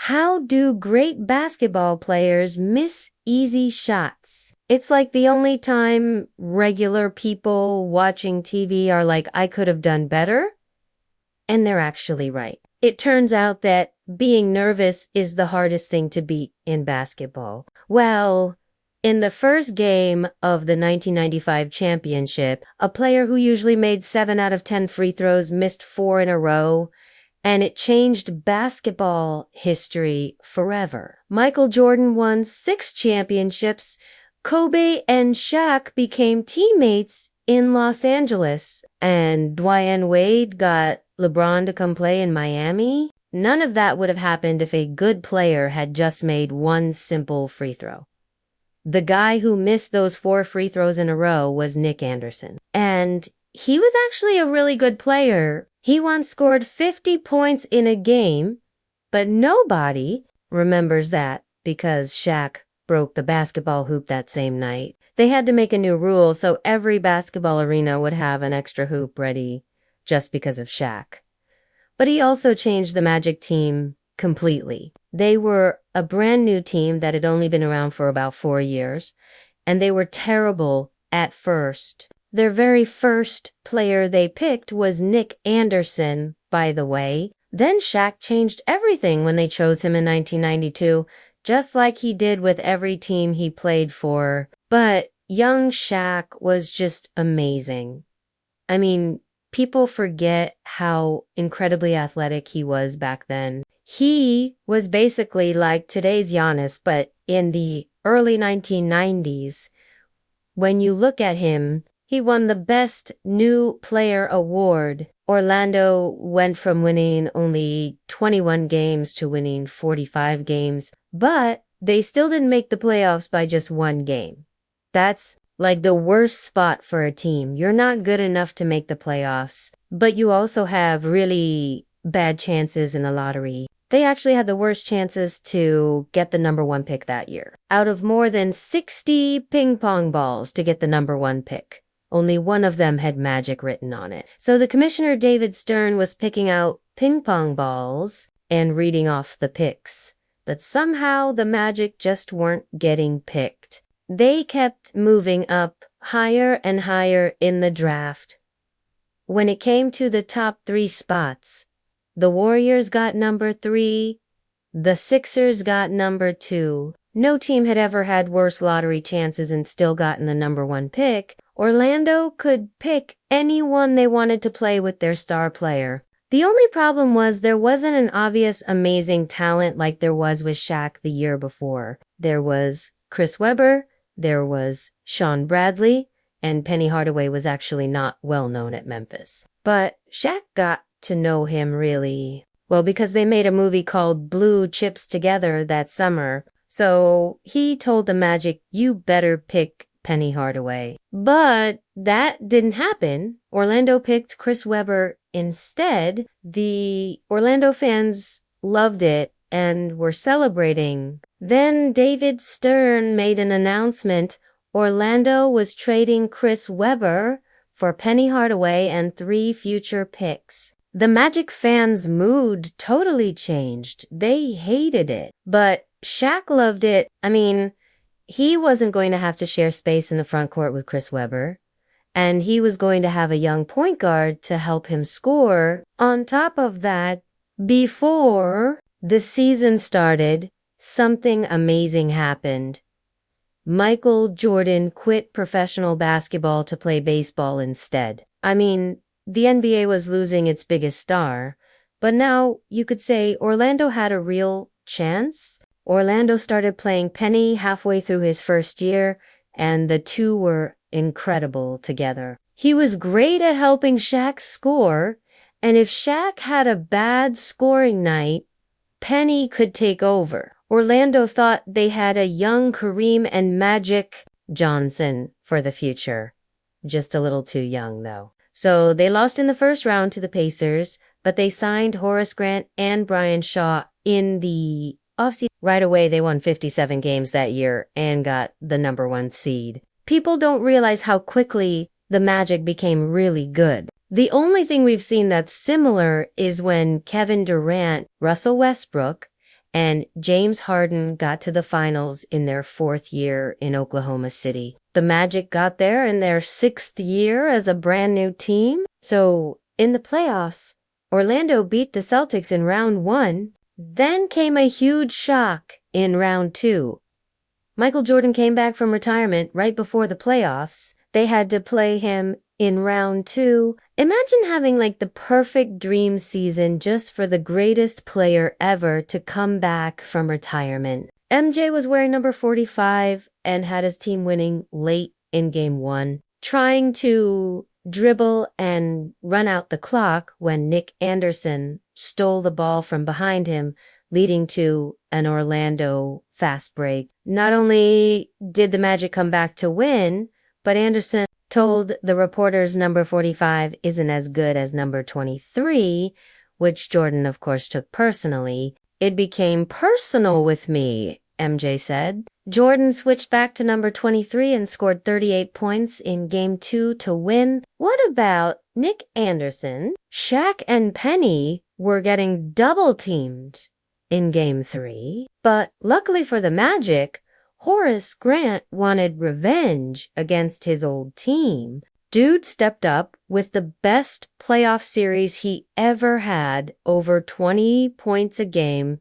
How do great basketball players miss easy shots? It's like the only time regular people watching TV are like, I could have done better. And they're actually right. It turns out that being nervous is the hardest thing to beat in basketball. Well, in the first game of the 1995 championship, a player who usually made 7 out of 10 free throws missed 4 in a row, and it changed basketball history forever. Michael Jordan won 6 championships. Kobe and Shaq became teammates in Los Angeles, and Dwayne Wade got LeBron to come play in Miami. None of that would have happened if a good player had just made one simple free throw. The guy who missed those 4 free throws in a row was Nick Anderson. And he was actually a really good player. He once scored 50 points in a game, but nobody remembers that because Shaq broke the basketball hoop that same night. They had to make a new rule so every basketball arena would have an extra hoop ready just because of Shaq. But he also changed the Magic team completely. They were a brand new team that had only been around for about 4 years, and they were terrible at first. Their very first player they picked was Nick Anderson, by the way. Then Shaq changed everything when they chose him in 1992, just like he did with every team he played for. But young Shaq was just amazing. I mean, people forget how incredibly athletic he was back then. He was basically like today's Giannis, but in the early 1990s, when you look at him, he won the Best New Player award. Orlando went from winning only 21 games to winning 45 games, but they still didn't make the playoffs by just 1 game. That's like the worst spot for a team. You're not good enough to make the playoffs, but you also have really bad chances in the lottery. They actually had the worst chances to get the number 1 pick that year. Out of more than 60 ping pong balls to get the number 1 pick, only one of them had Magic written on it. So the commissioner, David Stern, was picking out ping pong balls and reading off the picks. But somehow the Magic just weren't getting picked. They kept moving up higher and higher in the draft. When it came to the top 3 spots, the Warriors got number 3, the Sixers got number 2. No team had ever had worse lottery chances and still gotten the number 1 pick. Orlando could pick anyone they wanted to play with their star player. The only problem was there wasn't an obvious amazing talent like there was with Shaq the year before. There was Chris Webber, there was Sean Bradley, and Penny Hardaway was actually not well known at Memphis. But Shaq got to know him really well because they made a movie called Blue Chips together that summer. So he told the Magic, you better pick Penny Hardaway. But that didn't happen. Orlando picked Chris Webber instead. The Orlando fans loved it and were celebrating. Then David Stern made an announcement. Orlando was trading Chris Webber for Penny Hardaway and 3 future picks. The Magic fans' mood totally changed. They hated it. But Shaq loved it. I mean, he wasn't going to have to share space in the front court with Chris Webber, and he was going to have a young point guard to help him score. On top of that, before the season started, something amazing happened. Michael Jordan quit professional basketball to play baseball instead. I mean, the NBA was losing its biggest star, but now you could say Orlando had a real chance. Orlando started playing Penny halfway through his first year, and the two were incredible together. He was great at helping Shaq score, and if Shaq had a bad scoring night, Penny could take over. Orlando thought they had a young Kareem and Magic Johnson for the future. Just a little too young, though. So they lost in the first round to the Pacers, but they signed Horace Grant and Brian Shaw in the offseason. Right away, they won 57 games that year and got the number 1 seed. People don't realize how quickly the Magic became really good. The only thing we've seen that's similar is when Kevin Durant, Russell Westbrook, and James Harden got to the finals in their 4th year in Oklahoma City. The Magic got there in their 6th year as a brand new team. So in the playoffs, Orlando beat the Celtics in round 1. Then came a huge shock in round 2. Michael Jordan came back from retirement right before the playoffs. They had to play him in round 2. Imagine having like the perfect dream season just for the greatest player ever to come back from retirement. MJ was wearing number 45 and had his team winning late in game 1, trying to dribble and run out the clock when Nick Anderson stole the ball from behind him, leading to an Orlando fast break. Not only did the Magic come back to win, but Anderson told the reporters number 45 isn't as good as number 23, which Jordan, of course, took personally. It became personal with me, MJ said. Jordan switched back to number 23 and scored 38 points in Game 2 to win. What about Nick Anderson? Shaq and Penny were getting double-teamed in Game 3, but luckily for the Magic, Horace Grant wanted revenge against his old team. Dude stepped up with the best playoff series he ever had, over 20 points a game,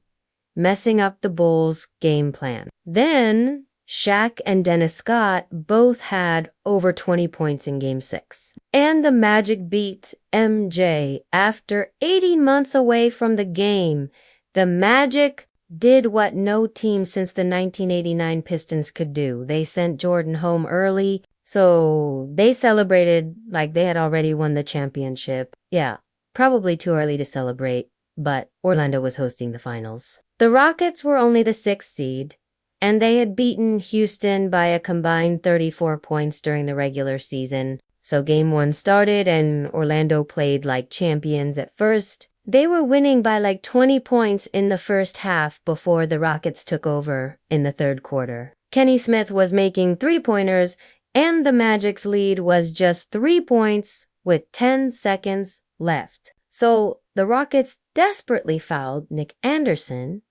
messing up the Bulls' game plan. Then, Shaq and Dennis Scott both had over 20 points in Game 6. And the Magic beat MJ after 80 months away from the game. The Magic did what no team since the 1989 Pistons could do. They sent Jordan home early, so they celebrated like they had already won the championship. Yeah, probably too early to celebrate, but Orlando was hosting the finals. The Rockets were only the 6th seed, and they had beaten Houston by a combined 34 points during the regular season. So Game 1 started, and Orlando played like champions at first. They were winning by like 20 points in the first half before the Rockets took over in the 3rd quarter. Kenny Smith was making 3-pointers, and the Magic's lead was just 3 points with 10 seconds left. So the Rockets desperately fouled Nick Anderson,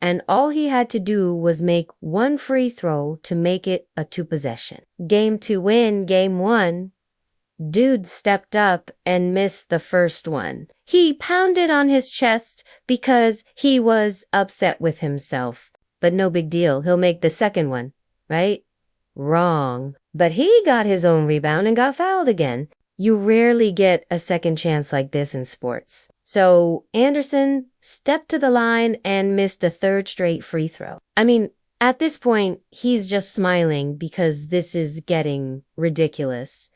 and all he had to do was make 1 free throw to make it a 2-possession. Game 2 win, Game 1. Dude stepped up and missed the first one. He pounded on his chest because he was upset with himself. But no big deal. He'll make the second one, right? Wrong. But he got his own rebound and got fouled again. You rarely get a second chance like this in sports. So Anderson stepped to the line and missed a 3rd straight free throw. I mean, at this point, he's just smiling because this is getting ridiculous.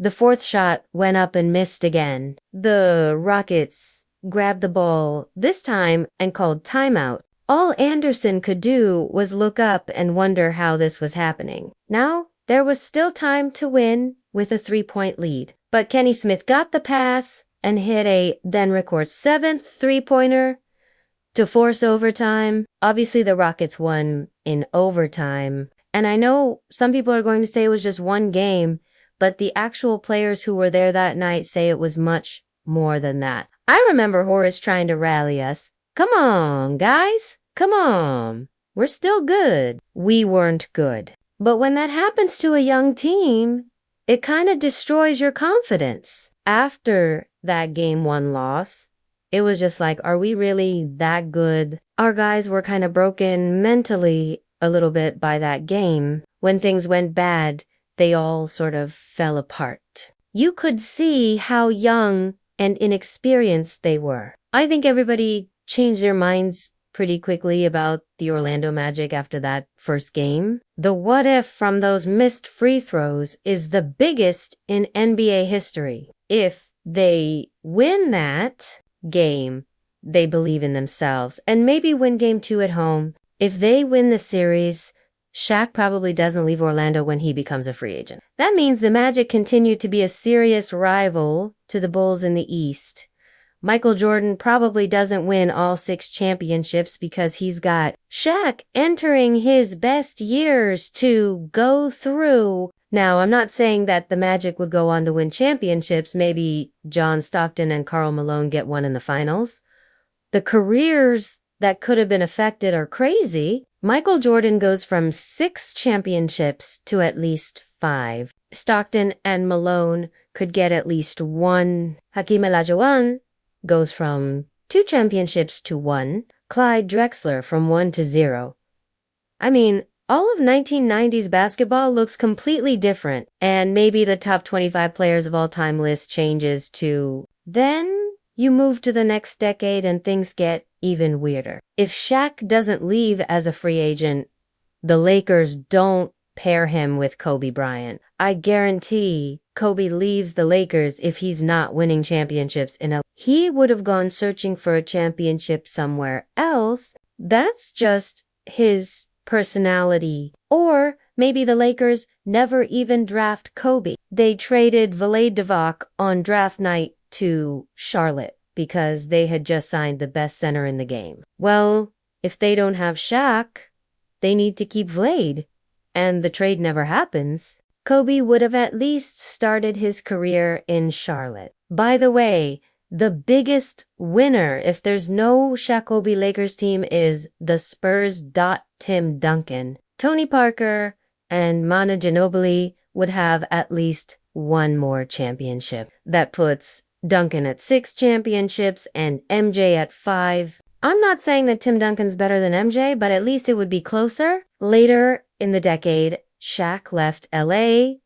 The 4th shot went up and missed again. The Rockets grabbed the ball this time and called timeout. All Anderson could do was look up and wonder how this was happening. Now, there was still time to win with a 3-point lead. But Kenny Smith got the pass and hit a then-record 7th 3-pointer to force overtime. Obviously, the Rockets won in overtime. And I know some people are going to say it was just one game, but the actual players who were there that night say it was much more than that. I remember Horace trying to rally us. Come on, guys. Come on. We're still good. We weren't good. But when that happens to a young team, it kind of destroys your confidence. After that Game 1 loss, it was just like, are we really that good? Our guys were kind of broken mentally a little bit by that game. When things went bad, they all sort of fell apart. You could see how young and inexperienced they were. I think everybody changed their minds pretty quickly about the Orlando Magic after that first game. The what if from those missed free throws is the biggest in NBA history. If they win that game, they believe in themselves and maybe win Game 2 at home. If they win the series, Shaq probably doesn't leave Orlando when he becomes a free agent. That means the Magic continue to be a serious rival to the Bulls in the East. Michael Jordan probably doesn't win all 6 championships because he's got Shaq entering his best years to go through. Now, I'm not saying that the Magic would go on to win championships. Maybe John Stockton and Karl Malone get one in the finals. The careers that could have been affected are crazy. Michael Jordan goes from 6 championships to at least 5. Stockton and Malone could get at least 1. Hakeem Olajuwon goes from 2 championships to 1. Clyde Drexler from 1 to 0. I mean, all of 1990s basketball looks completely different, and maybe the top 25 players of all time list changes too. Then you move to the next decade and things get even weirder. If Shaq doesn't leave as a free agent, the Lakers don't pair him with Kobe Bryant. I guarantee Kobe leaves the Lakers if he's not winning championships He would have gone searching for a championship somewhere else. That's just his personality. Or maybe the Lakers never even draft Kobe. They traded Vlade Divac on draft night to Charlotte because they had just signed the best center in the game. Well, if they don't have Shaq, they need to keep Vlade, and the trade never happens. Kobe would have at least started his career in Charlotte. By the way, the biggest winner if there's no Shaq Kobe Lakers team is the Spurs. Tim Duncan. Tony Parker and Manu Ginobili would have at least 1 more championship. That puts Duncan at 6 championships and MJ at 5. I'm not saying that Tim Duncan's better than MJ, but at least it would be closer. Later in the decade, Shaq left LA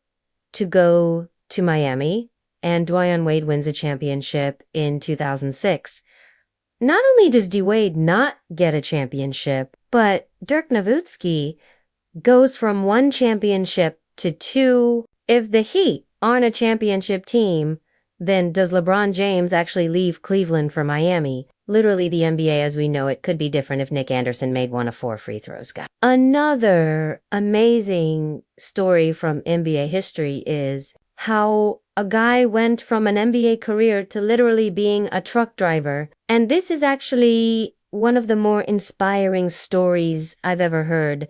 to go to Miami, and Dwyane Wade wins a championship in 2006. Not only does D-Wade not get a championship, but Dirk Nowitzki goes from 1 championship to 2. If the Heat aren't a championship team, then does LeBron James actually leave Cleveland for Miami? Literally, the NBA as we know it could be different if Nick Anderson made 1 of 4 free throws. Another amazing story from NBA history is how a guy went from an NBA career to literally being a truck driver. And this is actually one of the more inspiring stories I've ever heard.